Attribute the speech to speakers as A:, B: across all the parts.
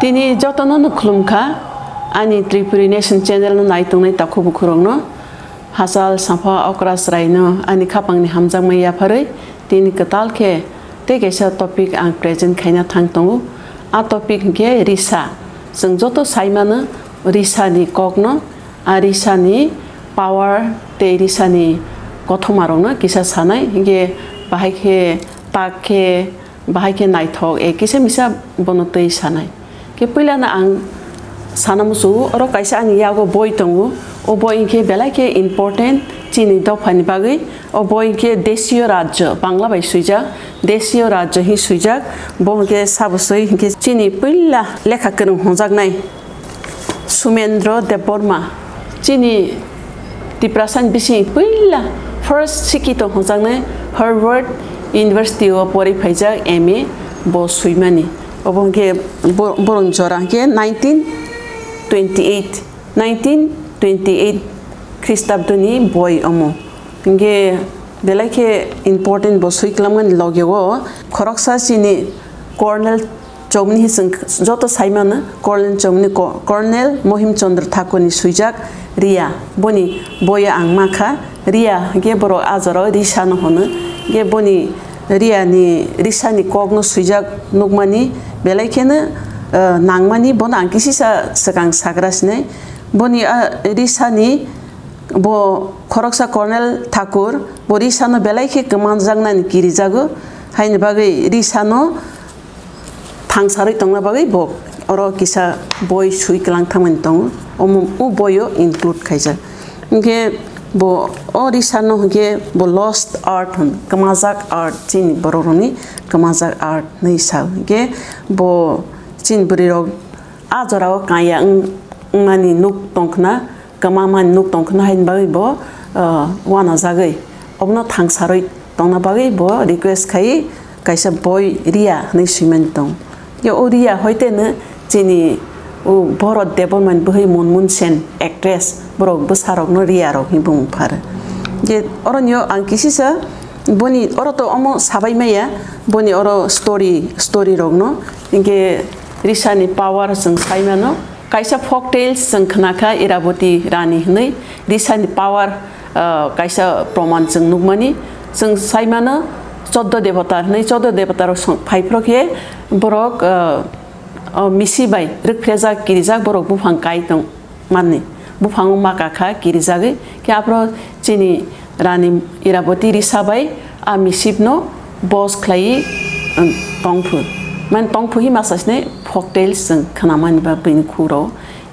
A: Tini jotono klumka ani Tripuri Nation channel no naitung nai takubu kurongno hasal sampa okras raino ani kapang ni hamjang maya pharai tini katal ke te kaisa topic ang present khaina thangtongu a topic ke risa sing joto saimana risa ni kokno a risa ni power te risa ni kothomarongno kisa sanai ge bahai ke takhe bahai ke naithok e kisa misa bonotei sanai ke pila na ang sanamusu oro kaisa ang yago boy tongu o boy ke belai ke important chini dofani bagai o boy ke deshiyo rajya bangla bai suija deshiyo rajya hi suija bo ke sabsoi ke chini pila lekha kerung honjak nai Sumendra Deborma chini tiprasan bisi pila first sikito honjak nai Harvard University of Pori Phaijak MA bo suimani obong ke borong jora ke 1928 Christabdoni boy omo nge belai ke important bo suiklamgan logyo khoroksa chini Colonel Chomni hising joto saimana Colonel Chomni Colonel Mohim Chandra Thakoni suijak ria boni boya angmakha ria ge boro azaro risano hono ge boni ria ni risani kogno suijak nugmani belai kena nangmani bona angkisi sa sakang sagrasne boni risani bo khoroksa Colonel Thakur bo risano belai ke kamanjangna ni kirijago haini bagai risano thangsarai tongna bagai bo oro kisa boy suiklang thamani tong o boyo include khaija nge bo orisano ge bo lost art kamazak art chin bororoni kamazak art nei sa ge bo chin buriro ajorao kaya ngani nuk tongkhna kamama nuk tongkhna hain bagai bo wana jagai obno thangsaroi tongna bagai bo request khai kaisa boy ria nei simentong ge oria hoite ne chini o borot development bhai monmun sen actress borok busarok no riarok hibung phar je oronyo angkisi sa boni oroto omo sabai meya boni oro story rogno inge risani power sing saimano kaisa folk tales sing khnaka iraboti rani hnei risani power kaisa proman sing nugmani sing saimano 14 devata hnei 14 devata ro phaipro borok misi bai rikpreza kirijak borok bufang kai tong manni bufang makakha kirijage ke apro chini rani iraboti risabai a misipno boss khlai tongphu man tongphu hi masasne folktales sing khanamani ba bin khuro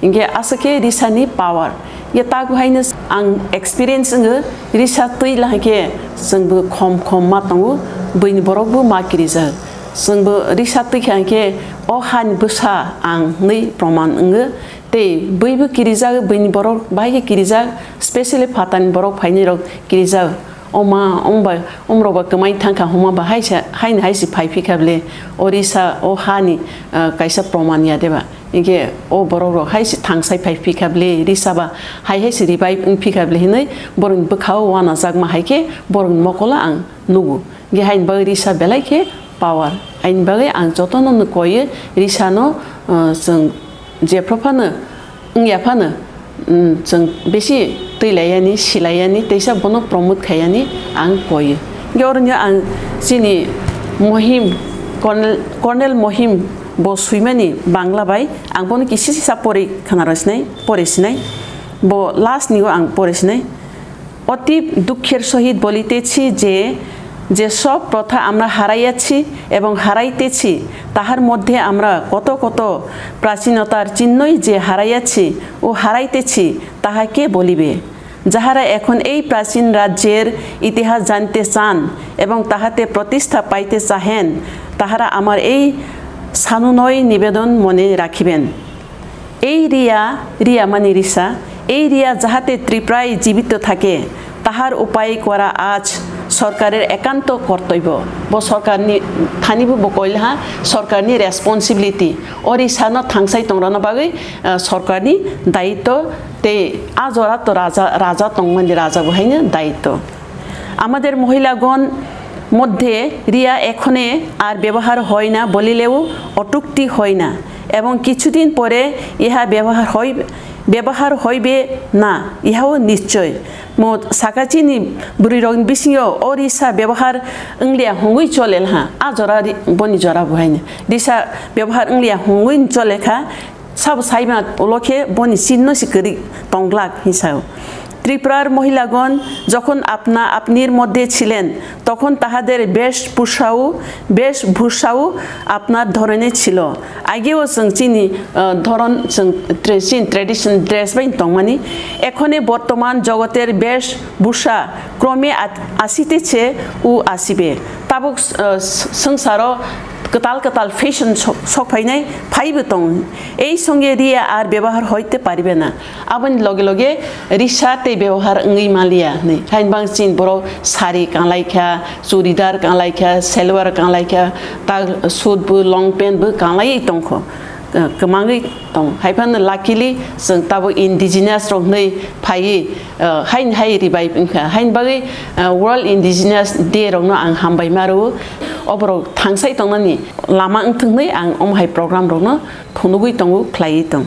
A: inge asake risani power ye tagu haines ang experience nge risa tui la ke sing bu khom ma tongu bin borok bu ma kirija sing bu risa tui khan ke o han busa ang nei proman nge te buibu kirija bin borok bai kirija specially phatan borok phaini rok kirija oma omba omroba kamai thangka homa ba haisa hain haisi phaifi khable orisa o hani kaisa proman ya deba ige o borok rok haisi thangsai phaifi khable risaba hai haisi revive ung phikhable hinai borun bukhao wana jagma haike borun mokola ang nugu ge hain ba risa belai ke power ain bagai ang jotono no koye risano jeng jeprofana ngyafana jeng besi teilayani silayani teisa bono promote khayani ang koye gornya ang sini mohim Colonel Mohim bo suimani bangla bai ang bono kisi sapori khanarasnai poresnai bo last nigo ang poresnai অতি দুঃখের সহিত বলিতেছি যে সব প্রথা আমরা হারাইয়াছি এবং হারাইতেছি তাহার মধ্যে আমরা কত কত প্রাচীনতার চিহ্নই যে হারাইয়াছি ও হারাইতেছি তাহাকে বলিবে যাহারা এখন এই প্রাচীন রাজ্যের ইতিহাস জানতে চান এবং তাহাতে প্রতিষ্ঠা পাইতে চাহেন তাহারা আমার এই সানুনয় নিবেদন মনে রাখিবেন এই রিয়া মানে রিসা এই রিয়া যাহাতে ত্রিপ্রায় জীবিত থাকে তাহার উপায় করা আজ সরকারের একান্ত কর্তব্য ব সরকারনি থানিবু বকইলহা সরকারনি রেসপন্সিবিলিটি ওরিসানো থাংসাই তংরানো বাগৈ সরকারনি দায়িত্ব তে আজরা তো রাজা তংমানি রাজা বহাইনে দায়িত্ব আমাদের মহিলাগণ মধ্যে রিয়া এখনে আর ব্যবহার হয় না বলিলেও অটুক্তি হয় না এবং কিছুদিন পরে ইহা ব্যবহার হইবে না ইহাও নিশ্চয় মো সাকাচিনি বুড়িরং বিসিও ও রিসা ব্যবহার ইংলিয়া হঙ্গুই চলে হা আ জরা বনি জরা বহাইনে রিসা ব্যবহার ইংলিয়া হঙ্গুই চলে খা সব সাইমা ওলকে বনি চিহ্ন সিকরি টংলাক হিসাব ত্রিপুরার মহিলাগণ যখন আপনির মধ্যে ছিলেন তখন তাহাদের বেশভূষাও আপনার ধরনের ছিল আগেও जों চিনি ধরন ট্রেডিশন ড্রেস বাই তংমানি এখনে বর্তমান জগতের বেশভূষা ক্রমে আসিতেছে ও আসিবে তাবুক সংসার কতাল ফ্যাশন সফাইনাই ফাইবে দं এই সঙ্গে রিয়া আর ব্যবহার হইতে পারবে না আবন লগে লগে রিসাতে ব্যবহার ngै মালিয়া नै হাইন বাংसिन बर' सारि गांलायखा चुरिदार गांलायखा सेलवार गांलायखा ता सुटबो लंपेन्टबो गांलायै दंख गोमाङै दं हायफान लाकिलि जों ताबो इन्डिजिनियास रंनै फायै हाइन हाय रिबाय हाइन बागै वर्ल्ड इन्डिजिनियास डे रंनो आं हामबाय मारो अबरो थांसाय दंनानि लामा ओंथोंनै आं अमहाय प्रग्राम रंनो फुनुगै दंगो ख्लायै दं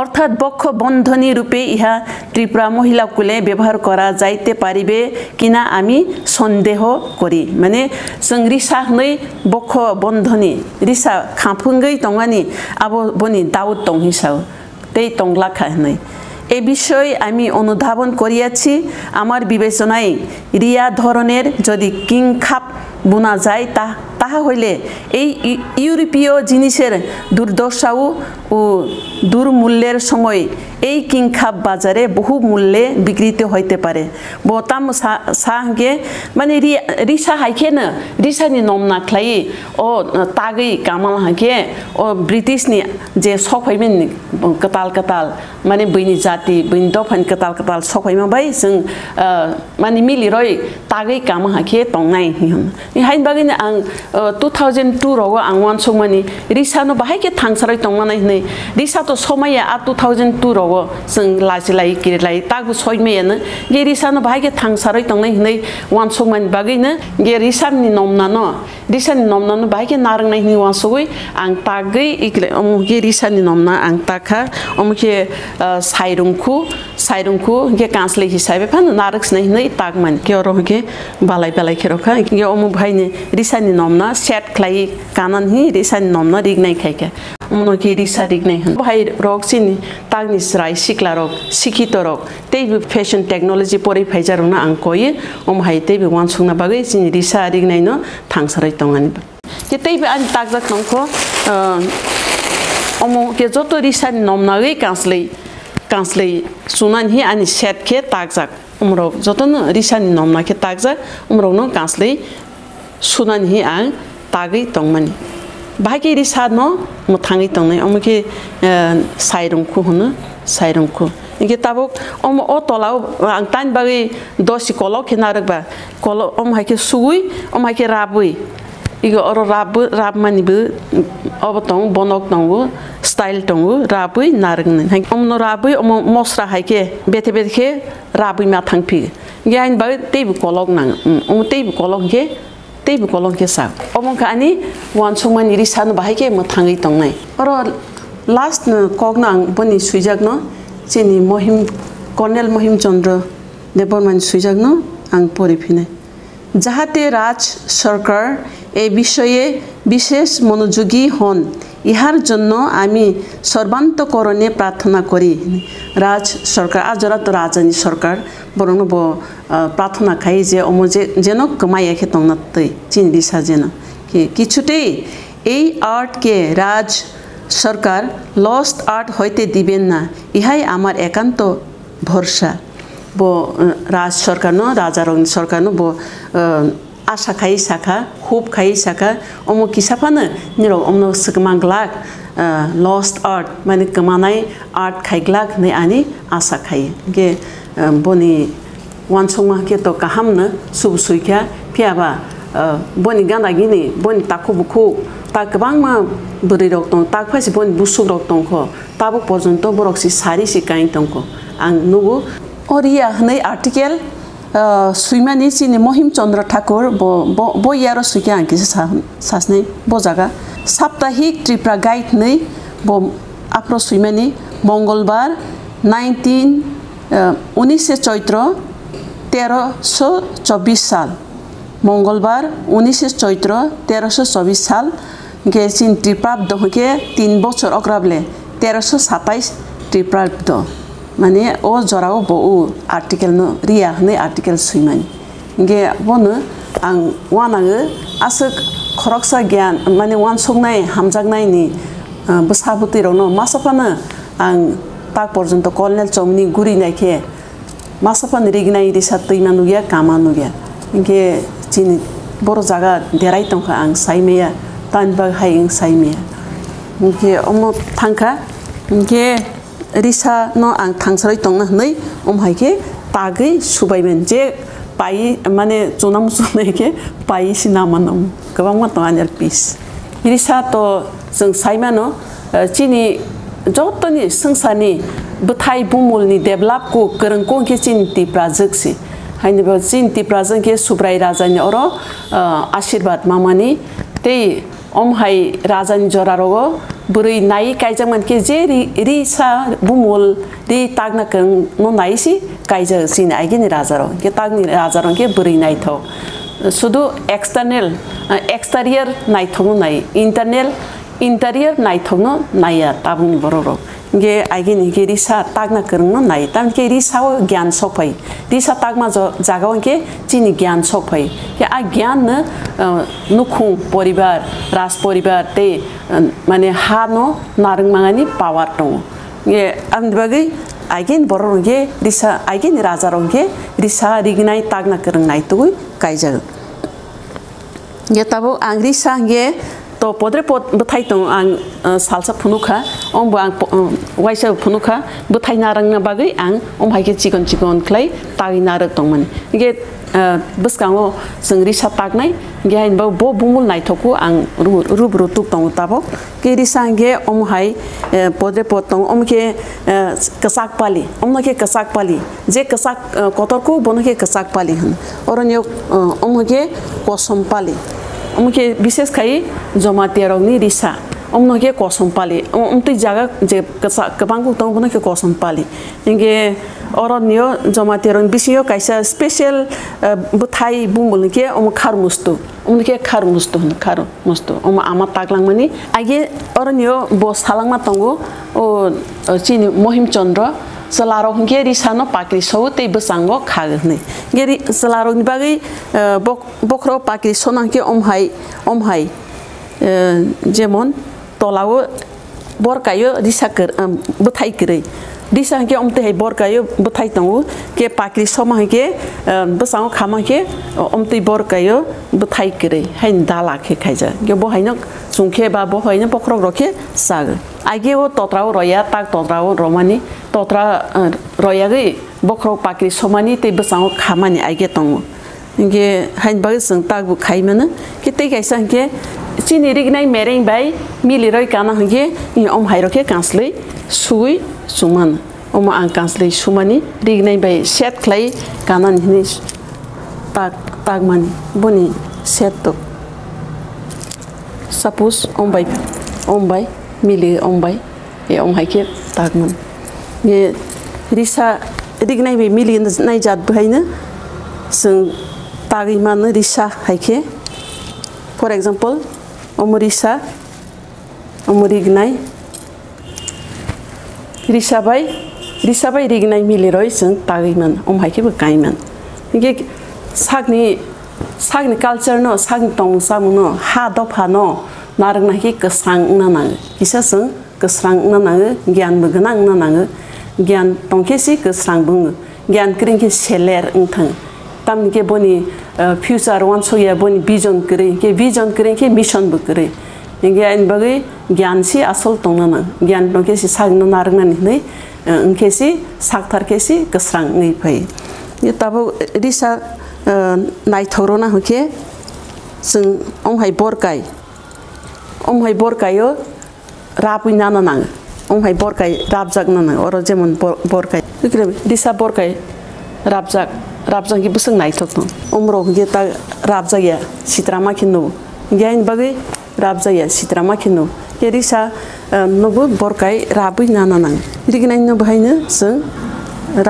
A: অর্থাৎ বক্ষ বন্ধনী রূপে ইহা ত্রিপুরা মহিলাকুলে ব্যবহার করা যাইতে পারিবে কিনা আমি সন্দেহ করি মানে जों রিসা হनै বক্ষ বন্ধনী রিসা খাফুঙ্গै দंगानि আবো বনি দাউদ দं হিসাব তেই তংলাখা হनै এই বিষয়ে আমি অনুধাবন করিয়াছি আমার বিবেচনায় রিয়া ধরনের যদি কিংখাপ বোনা যায় তাহা হইলে এই ইউরোপীয় জিনিসের দুর্দশাও ও দুর্মূল্যের সময় এই কিংখাপ বাজারে বহু মূল্যে বিক্রিত হইতে পারে বতাম সাহগে মানে রিসা হাইখেনো রিসানি নমনা খ্লাই ও তাগै কামাল হাকে ও ব্রিটিশनि যে सफायमेन कताल माने बैनि जाति बैनि दफान कताल सफायमा बाय जों माने मिलिरय तागै कामा हाके तंनाय हाइन बागैनो आं 2002 राव आं वानसंमानि रिसानो बाहायके थांसारै तंमानाय नै रिसा तो समाया आ 2002 राव जों लाजिलाय गिरलाय तागु सयमेयानो गे रिसानो बाहायके थांसारै तंनाय नै वानसंमानि बागैनो गे रिसानि नमनानो बाहायके नारंनाय नि वानसगै आं तागै गे रिसानि नमना आं ताखा अमके साइरुंखु गे कांसले हिसाबै फान नारक्सनाय नै तागमान के रहके बालाय खेरखा गे अमु भाइने रिसानि नमना सेट ख्लाई कानन हि रिसानि नमना रिगनाय खायके उनके रिसा रिगनाय हन भाइ रक्सिनि तागनि स्राय सिक्ला रक सिखित रक तेबो फेशन टेक्नोलॉजी परै फाइजारना आं कयो अम हाइ तेबो वानसुंना बागै जिनि रिसा रिगनाय न थांसरै तंगानि के तेबो आनि तागजा तंखो अमु के जतो रिसानि नमनागै कांसलै सुनान हि आनि सेट के तागजाक उमरो जतन रिसानि नमना के तागजाक उमरो न कांसलै सुनान हि आं तागै तंमानि बाहायके रिसा न मुथाङै तंनाय अमके साइरुंखु होनो साइरुंखु इनके ताबक अम ओ तलाव आं तान बागै दसि कलाव के नारगबा कलाव अम हायके सुगुइ अम हायके राबुइ इगो अरो राब मानिबो अब तं बनक तंगो स्टाइल तंगो राबुइ नारगन हाय अमनो राबुइ अम मसरा हायके बेथे राबुइ मा थांफि गियान बागै तेबो कलाव नाङ अम तेबो कलाव के सा अमका अनि वानसंमानि रिसानो बाहायके मथाङै तंनाय अरो लास्ट कगना बनि सुइजागनो जेनि कर्नेल महिम चंद्र देबरमान सुइजागनो आं परिफिनाय जाहाते राज सरकार এই বিষয়ে বিশেষ মনোযোগী হন ইহার জন্য আমি সর্বান্তকরণে প্রার্থনা করি রাজ সরকার আজরা তো রাজানি সরকার বরং প্রার্থনা খাই যে অমজে যেন কমাইয়াকে তংনাতৈ চিনি সাজেন কি কিছুতেই এই আর্টকে রাজ সরকার লস্ট আর্ট হইতে দিবেন না ইহাই আমার একান্ত ভরসা বো রাজ সরকার ন রাজা রং সরকার ন বো आशा खाई साखा खूब खाई साखा अमु किसाफानो निरो अमनो सकमांगलाक लस्ट आर्ट माने कमानाय आर्ट खाइगलाक नै आनि आशा खाई गे बनि वानसंमा के तो काहामनो सुबसुइखा फियाबा बनि गानागिनि बनि ताखुबुखु ता गोबांमा बोरै रक दं ताक फासि बनि बुसु रक दंख ताबो पर्यन्त बरकसि सारि सि काइन दंख आं नुगु अरिया हनै आर्टिकल सुइमानि चिनि महिम चंद्र ठाकुर बयारो सुइके आंखि सासनै बजागा साप्ताहिक त्रिपुरा गाइड नै बो आफ्रो सुइमानी मंगलबार 19 चैत्र 1324 साल मंगलबार 19 चैत्र 1324 साल के चिन त्रिप्राब्द के 3 बছর अग्राबले 1327 त्रिप्राब्द माने ओ जराव बो आर्टिकल न रिया हने आर्टिकल सुइमानी गे बनो आं वानाङो आसो खरकसा ज्ञान माने वान संनाय हामजागनायनि बसाबुतिरावनो मासाफानो आं ताक पर्यन्त कलनेल चौमनि गुरिनायखे मासाफानो रिगनाय रिसा तैमा नुगिया कामा नुगिया इंगे चिनि बर जागा देराय दंखा आं साइमेया तानबा हाइं साइमेया इंगे अमो थांखा इंगे रिसा न आं थांसरै दंना नै हाइके तागै सुबायमोन जे पाइ माने जोनाम सुनायखे पाइ सिनामानम गोबां मा तङानेल पिस रिसा तो जों साइमानो चिनि जतनि संसारनि बथाय बुमुलनि डेभलप को गोरोंको के चिन्ति प्राजक्सि हाइनबो चिन्ति प्राजंके सुब्राय राजानि अर आशीर्वाद मामानि ते हाइ राजानि जरारो बुरै नाइ काइजामन के जे रिसा बुमुल रि तागना कं नो नाइसि काइजा सिन आइगिनि राजारो के तागनि राजारो के बुरै नाइथौ सुदु एक्सटेरियर नाइथौ नाइ इंटेरियर नाइथौनो नाया ताबुनि बररो गे आइगिनि के रिसा तागना करनो नाइ ताम के रिसाव ज्ञान सफै रिसा तागमा जागाव के चिनि ज्ञान सफै के आ ज्ञान न नुखु परिवार राज परिवार ते माने हानो नारंमाङानि पावर दङ गे आं बगै आइगिन बररो गे रिसा आइगिनि राजारो गे रिसा रिगनाय तागना करनाय तुगै काइजा गे ताबो आं रिसा गे तो पद्रे पद बथाय दं आं सालसा फुनुखा ओमबो आं वाइसा फुनुखा बथाय नारंना बागै आं हाइके चिकन क्लाय तागै नारक दंमोन गे बसकाङो जों रिसा तागनाय गे हाइनबो बो बुमुल नाइथको आं रुब्रु तुक दं ताबो के रिसा गे हाइ पद्रे पद दं के कसाक पाली के कसाक पाली जे कसाक कतरको बनके कसाक पाली हन अरन्यो के कसम पाली के विशेष खाई जमातियारनि रिसा के कसम पाली उमति जागा जे कबांगु तंग के कसम पाली इंगे अरन्यो जमातियारनि बिसियो काइसा स्पेशल बुथाय बुमुल के खार मुस्तु के खार मुस्तु आमा तागलांगमनि आगे अरन्यो बो सालांगमा तंगु ओ चिनि महिम चंद्र सलारो के रिसानो पाक्रि सौ ते बसांगो खागनै गेरि सलारो नि बागै बखरो पाक्रि सोनां के हाइ जेमन तलावो बरकायो रिसाकर बथाय करै रिसा के अमते हाइ बरकायो बथाय तंगु के पाक्रि समा के बसांगो खामा के अमते बरकायो बथाय करै हाइन दालाखे खाइजा के बहायनो सुंखे बा बहायनो बखरो रखे साग आगे वो तोत्राव रया ताक तोत्राव रोमानी तोत्रा रयागै बखरो पाक्रि समानी ते बसांगो खामानि आगे तंगु इंगे हाइन बागै जों तागबु खाइमानो के ते काइसा के चिनि रिगनाय मेरें बाय मिलिरय काना हगे हाइरके कांसलै सुइ सुमान आं कांसलै सुमानि रिगनाय बाय सेट खलाय कानानि हिनि तागमानि बनि सेट तो सपोज बाय मिली बाय ये हाइके तागमन ये रिसा रिगनाय बाय मिली नाय जात बहायनो जों तागै मानो रिसा हाइके for example Risa रिगनाय Risa bye रिगनाय मिलिरय जों तागैमन हाइकेबो गायमन इंगे सागनि कल्चर न सागनि तंग सामुनो हा दफा न नारंनाखि कसरां नाङो किसा जों कसरां नाङो ज्ञानबो गोनां नाङो ज्ञान तंखेसि कसरां बुङो ज्ञान क्रिंके सेलेर थां तामके बनि फ्यूचर वन सोया बनि विजन करे के मिशन बो करे इंगे आइन बगै ज्ञान सि आसल तंना ना ज्ञान तंखेसि सागनो नारंनानि नै अंखेसि सागथारखेसि कसरां नै फै ये ताबो रिसा नाइथौरना हके जों हाइ बरकायो रापुइना नाङो हाइ बरकाय राबजाक नाङो अर जेमन बरकाय रिसा बरकाय राबजांगि बसों नाइथक उमरो गे ता राबजाया सित्रामा खिनु gain बगै राबजाया सित्रामा खिनु ke risa nobo borkai rabui nana nang rignai no bhaina sung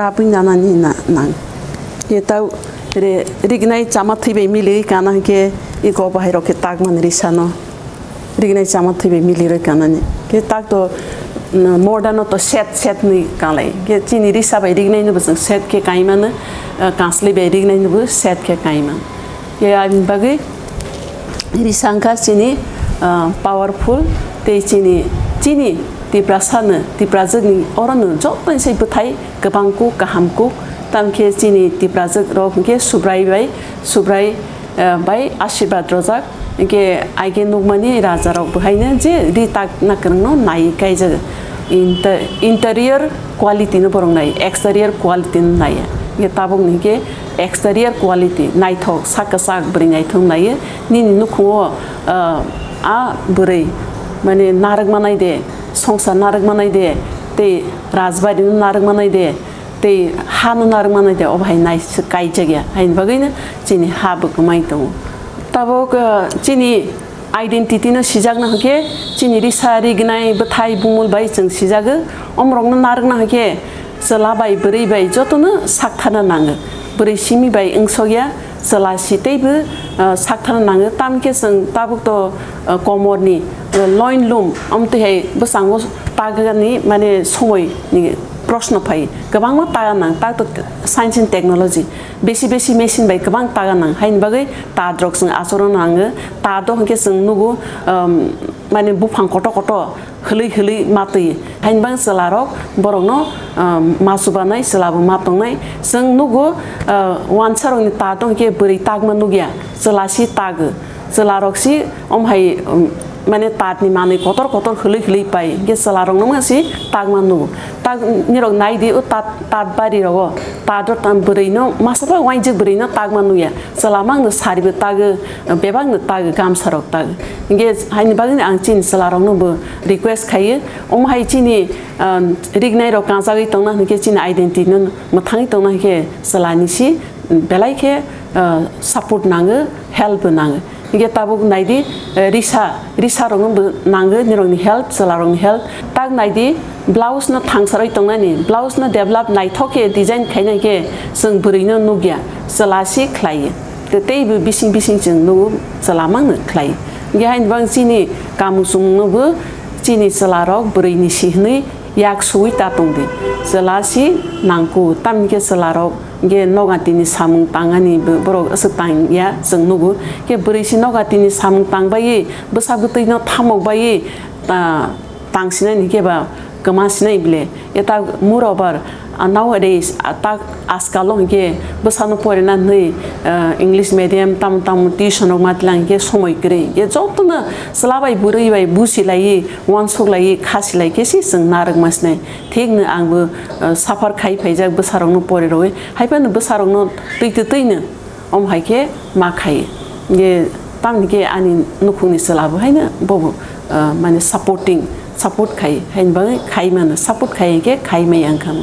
A: rabui nana ni nang ke tau re rignai chama thibe mili kana ke I go bahiro ke tagman risa no rignai chama thibe mili re kana ni ke tag to modern to set ni kalai ke chini risa bai rignai no bus set ke kaiman kansli bai rignai no set ke kaiman ke am bagai risangka chini powerful te chini ti prasana ti prajagni oranu jotton sei buthai gabangku kahamku tamke chini ti prajag rok ke subrai bai ashirwad rojak ke aige nugmani raja rok bhaina je ri tak nakrno nai kaija interior quality no borong nai exterior quality nai ye tabong ni ke exterior quality nai thok sak bring nai thong nai ni nukho a burai mane narag manai de songsa narag manai de te rajbari narag manai de te han narag manai de obhai nai kai jagya hain bagaina chini hab kumai to tabok chini identity no sijak na ke chini risari gnai bathai bumul bai chung sijag omrong na narag na ke sala bai buri bai jotonu sakthana nang buri simi bai ingsoya sala siteibu sakthana nang tamke sung tabuk to komorni loin loom amte he basango tagani mane somoi ni प्रश्न phi गोबां तागा नां ताक science and technology बेसी machine bye गोबां तागा नां हाइन बागै ताद्रक जों आचरण नाङो तादो हके जों नुगु माने बुफां कट हलै मातै हाइन बां सलारक बरंनो मासुबानाय सलाबो मातंनाय जों नुगु वानसारनि तादो हके बोरै तागमा नुगिया सलासि तागो सलारकसि अमहाय माने तातनि माने कतर हलै पाइ के सलारंग नमासि तागमा नुगु ताग निरक नाइदि उ तात बारि रग तादो ताम बोरैनो मासबा वाइजो बोरैनो तागमा नुया सलामांनो सारिबो तागो बेबांनो तागो गामसारक तागो इंगे हाइनि बागनि आं चिन सलारंनोबो रिक्वेस्ट खायो अमहाय चिनि रिगनाय र काजागै तंना हके चिन आइडेन्टिटी न मथाङै तंना हके सलानिसि बेलायखे सपोर्ट नाङो हेल्प नाङो इंगे ताबुक नाइदि रिसा रंगबो नाङो निरंनि हेल्प सलारंनि हेल्प ताग नाइदि ब्लाउज न थांसारै तंनानि ब्लाउज न डेभलप नाइथके डिजाइन खायनाके जों बोरैनो नुगिया सलासि ख्लायो तेबो बिसिं जों नु सलामांनो ख्लायो इंगे हाइन बां चिनि कामुसुंनोबो चिनि सलारक बोरैनि सिहनै याक सुइ तातंदि सलासि नांगौ तामके सलारक गे नगातिनि सामुं तांगानि बर असतांया जों नुगु के बोरैसि नगातिनि सामुं तांबायै बोसाबुतैनो थामौबायै तांसिनानि केबा गमासिनाय बिले एता मुरबार nowadays tak askalo ge bosano porena nei english medium tam tuition matlang ge somoi kre ge jotna slabai burai bai busilai wansok khasilai ke si sing narag masne thigna angbo safar khai phaijak bosarongno pore roi haipan bosarongno teitina om haike ma khai ge tamni ge ani nukhuni salabo haina bobo mane support khai hain ba khai man support khai ge khai mai angkam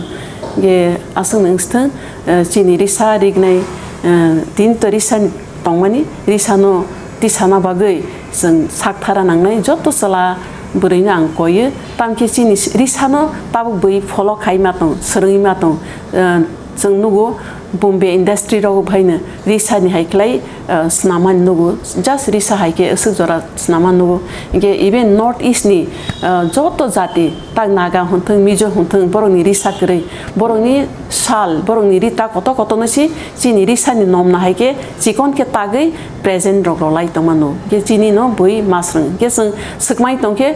A: ge asung nangstang chini risa rignai tin to risa tongmani risano tisana bagai sing sakthara nangnai joto sala burina ang koye tamke chini risano tabu bui follow khai matong srungi matong जों नुगु Bombay industry रो भाइनो रिसा नि हाइक्लाइ स्नामान नुगु just रिसा हाइके असु जरा स्नामान नुगु इगे even north east नि जतो जाति ता नागा हुनथं मिजो हुनथं बरंनि रिसा करे बरंनि साल बरंनि रिता कत नसि चिनि रिसा नि नमना हाइके चिकन के तागै प्रेजेंट रो लाइ तमानो के चिनि न बुइ मासरं के जों सकमाइ तंके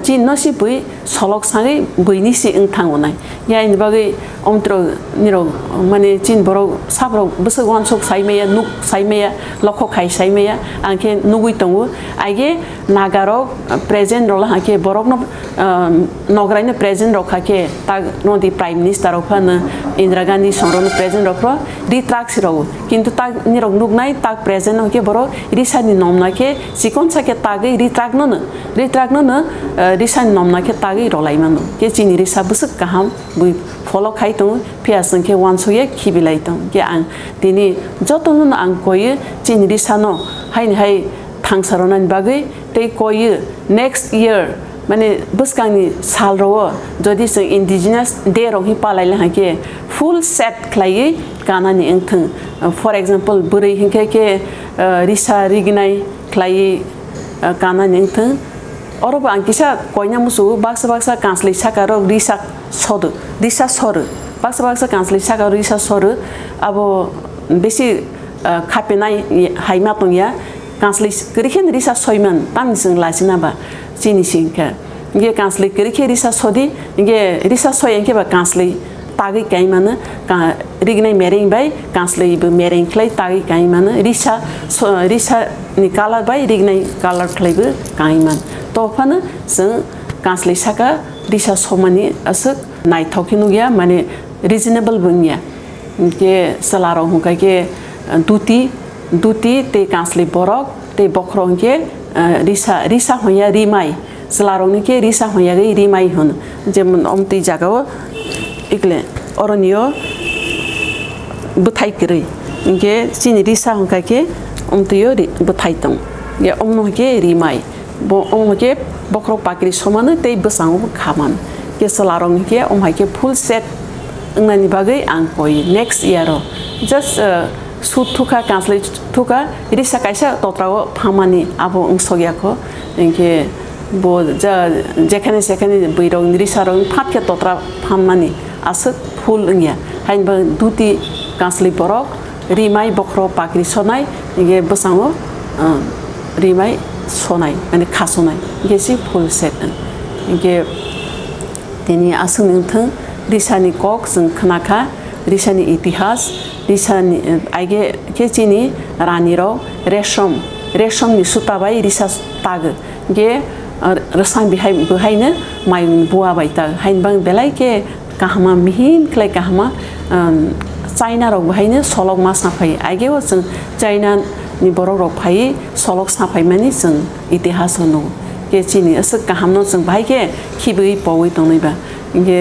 A: चिन नसि बुइ सलक सांगै बुइनि सि ओंथांगनाय यानि बागै अमत्रो निरो माने चिन बरो साब्रो बसक वानसक साइमेया नुक साइमेया लखो खाइ साइमेया आंके नुगुइ तंगु आइगे नागारो प्रेजेंट रोला हाके बरक न नगराइनो प्रेजेंट रखाके ता नदि प्राइम मिनिस्टर अफान इंदिरा गांधी संरन प्रेजेंट रखरो रिट्राक्स रो किंतु ता निरो नुगनाय ता प्रेजेंट हके बरो रिसानि नमनाके सिकोनसाके तागै रिट्राक्ट न रिसानि नमनाके तागै रोलाइमानो के चिनि रिसा बसक काहाम बुइ फलो खाइतों पियासं के वानसोये खिबिलाइतों के आं दिनै जतनो आं कोयो चिनि रिसानो हाइ थांसारनानि बागै ते कोई next year माने बसकांनि साल रो जदि जों इंडिजिनस डे रो हि पालायले हाके फुल सेट खलायै गानानि ओंथों फॉर एग्जांपल बोरै हिंखे के रिसा रिगनाय खलायै गानानि ओंथों अरब आंकिसा कोइना मुसु बाक्सा कांसलै साकारो रिसा सर बाक्सा कांसलै साकारो रिसा सर अब बेसी खापेनाय हाइमा तंया कांसलै करिखेन रिसा सयमान तामनिसं लासिनाबा चिनिसिंका इंगे कांसलै करिखे रिसा सदि इंगे रिसा सयंके बा कांसलै तागै काइमानो रिगनाय मेरें बाय कांसलै बो मेरें खलै तागै काइमानो रिसा नि कालार बाय रिगनाय कालार खलैबो काइमान तोफानो जों कांसलै साका रिसा समनि असक नायथावखिनु गया माने रिजनेबल बंगिया इंगे सलारो हुंका के दुती ते कांसलै बरक ते बखरं के रिसा होया रिमाय सलारोंनि के रिसा होया गई रिमाय हुन जेमन अमति जागाव इकले अरनियो बुथाय करै इंगे चिनि रिसा हुंका के अमतियो बुथाय तं ये अमनो के रिमाय बो अम के बखरक पाकरि समानो ते बसांग खामान के सलारोंनि के अमहाय के फुल सेट अंगनानि बागै आं कोइ नेक्स्ट इयर जस्ट सुट थुका कांसलै थुका रिसा काइसा तत्राव फामानि आबो अंसगियाखो इनके बो जेखाने सेखाने बैरं रिसारं फाटके तत्रा फामानि आसक फुल इंगिया हाइनबा दुति कांसलै बरक रिमाय बखरो पाकरि सनाय इनके बसांगो रिमाय सनाय माने खासनाय इनके फुल सेट इनके तिनि आसं नोंथों रिसानि कक जों खोनाखा रिसानि इतिहास रिसानि आगे के चिनि रानीरो रेशमनि सुताबाय रिसा तागो गे रसां बिहायनो माइ बुआ बायता हाइनबां बेलाय के काहमा मिहिन क्लाय काहमा चाइना रो बहायनो सलक मा साफाय आगेव जों चाइना नि बरक रो फाय सलक साफाय मानि जों इतिहास नो के चिनि अस काहमनो जों बाहाय के खिबै पवै तंनैबा इंगे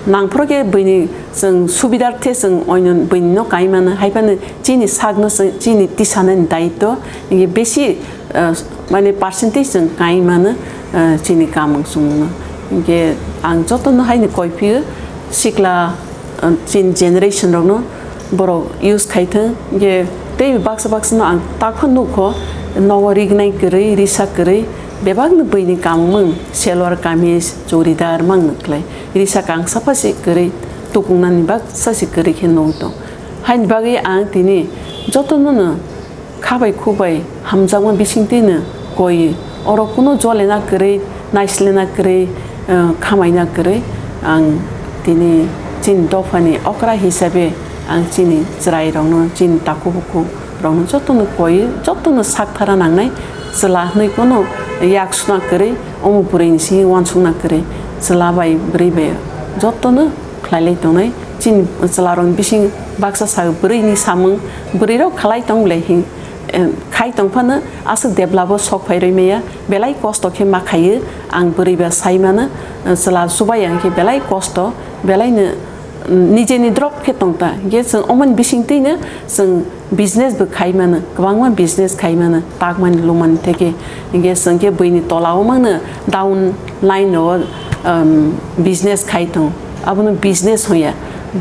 A: नांफ्रो के बैनि जों सुबिदार्थे जों अयन बैनिनो काइमानो हायबानो चिनि सागनो चिनि तिसाननि दायित्व इंगे बेसी माने परसेंटेज जों काइमानो चिनि कामं सुंनो इंगे आं जतनो हायनो कयफियो सिक्ला चिन जेनेरेशन रनो बरो यूज खायथों इंगे ते बाक्सा आं ताखनुखो नवरिगनाय गरै रिसा गरै बेबागनो बैनि काममों सेलवार कामिज चूड़ीदार मांगनक्लाय रिसा कां साफासि गरै तुकुंनानि बाग सासि गरै खेनौतो हाइन बागै आं तिनि जतनो खाबाय खुबाय हामजागमोन बिसिंतिनो गय अरो कुनो जलेना गरै नाइसलेना गरै खामायना गरै आं तिनि चिन दफानि अकरा हिसाबै आं चिनि ज्राय रावनो चिन ताकुबुकु रावनो जतनो गय जतनो साकथारा नांनाय जला नैकोनो याक सुना करै अमु पुरैनि सि वानसुना करै जलाबाय ब्रैबे जतनो खलायलाय तंनाय चिन जलारन बिसिं बाक्सा सा ब्रैनि सामं ब्रैराव खलाय तंलाय हि खाय तंफानो आस डेभलपो सक फायरैमेया बेलाय कष्ट खे माखायो आं ब्रैबा साइमानो जला सुबाय आं के बेलाय कष्ट बेलायनो निजेनि द्रप के तंता गे जों अमन बिसिंतैनो जों बिजनेस बो खायमानो गोबांमा बिजनेस खायमानो तागमान लुमान थेके इंगे जोंके बैनि तलाव मानो डाउन लाइन रो बिजनेस खायथं आबनो बिजनेस होया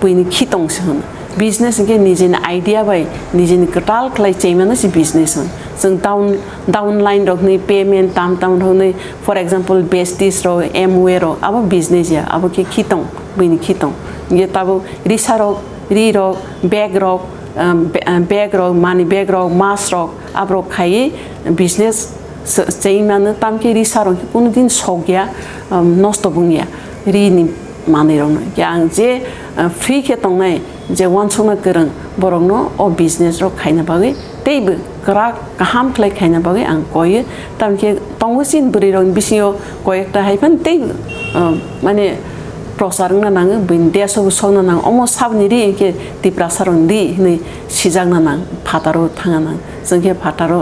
A: बैनि खितंसो होन बिजनेस के निजेनि आइडिया बाय निजेनि कटाल खलाय चैमानो सि बिजनेस होन जों डाउन लाइन रखनि पेमेंट ताम रखनि फॉर एग्जांपल बेस्टिस रो एमवे रो अब बिजनेस या अब के खितं बैनि खितं ये ताबो रिसा रो रि रो बैग रो मानी बैग रो मास रो आब्रो खाई बिजनेस चैमानो तामके रिसा रो कुनो दिन सगया नष्ट बुंगिया रिनि माने रो के आं जे फ्री के तंनाय जे वानसुना करं बरंनो ओ बिजनेस रो खायना बागै तेबो करा काहाम खलाय खायना बागै आं कयो तामके तंगसिन बुरि रो बिसियो कयेकटा हायफान ते माने प्रसारंना नाङो बैन्दिया सब सौना नाङ अमो साबनिरि के तिप्रासारंदि नै सिजांना नाङ फाटारो थाङा नाङ जोंके फाटारो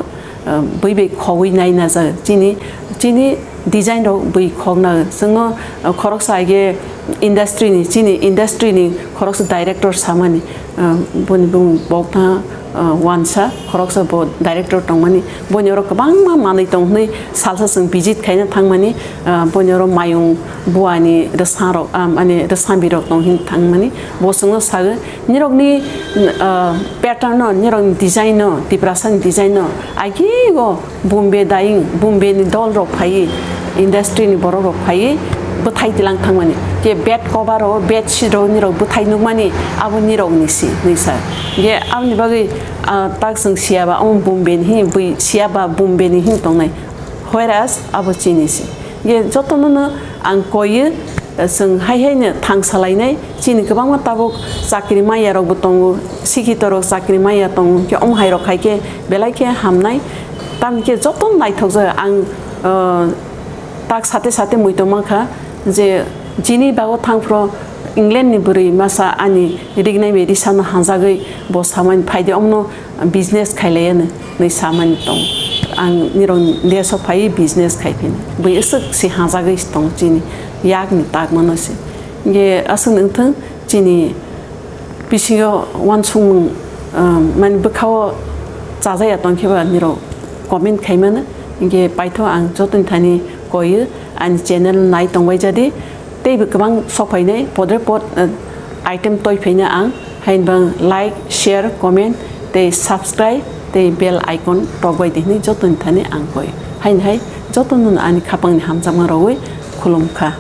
A: बैबे खवै नायना जा चिनि डिजाइन रो बै खगना जोङो खरक सागे industry ni khoroksa director samani bun bokta wansa khoroksa bo director tongmani bonyor kabangma manai tongnai salsa sing bijit khaina thangmani bonyor mayung buani rasaro ani rasambirok tonghin thangmani bosung saga nirokni pattern no nirok design no tiprasan design no agi go Bombay dying Bombay ni dol rok phai industry ni borok rok phai buthai tilang thangmani ke bed cover o bed sheet ro ni ro buthai nukmani abu ni ro ni si nisa ge amni bagi tak sing siaba on Bombay hi bui siaba Bombay ni hin tongnai whereas abu chini si ge jotono no ang koi sing hai ne thang salai nai chini kabang ma tabok sakri maya ro butongu sikito ro sakri maya tong ke om hai ro khai ke belai ke hamnai tam ke joton nai thokja ang tak sate sate muitoma kha je jini bago thangpro England ni buri masa ani rignai meri sana hanjagai bo saman phaide omno business khaileyan nei saman tong ang niron deso phai business khaipin bui esek si hanjagai tong jini yak ni tak manosi ge asung nthang jini bisio wansung man bukhaw chajaya tong kheba niro comment khaimana ge paitho ang jotin thani koi an channel nai tong wai jadi tei kabang sopai nei podre pot item toy phaina ang hain bang like share comment tei subscribe tei bell icon togbai dini jotin thani ang koi hain hai jotin an khapang ni hamjama rawi khulumkha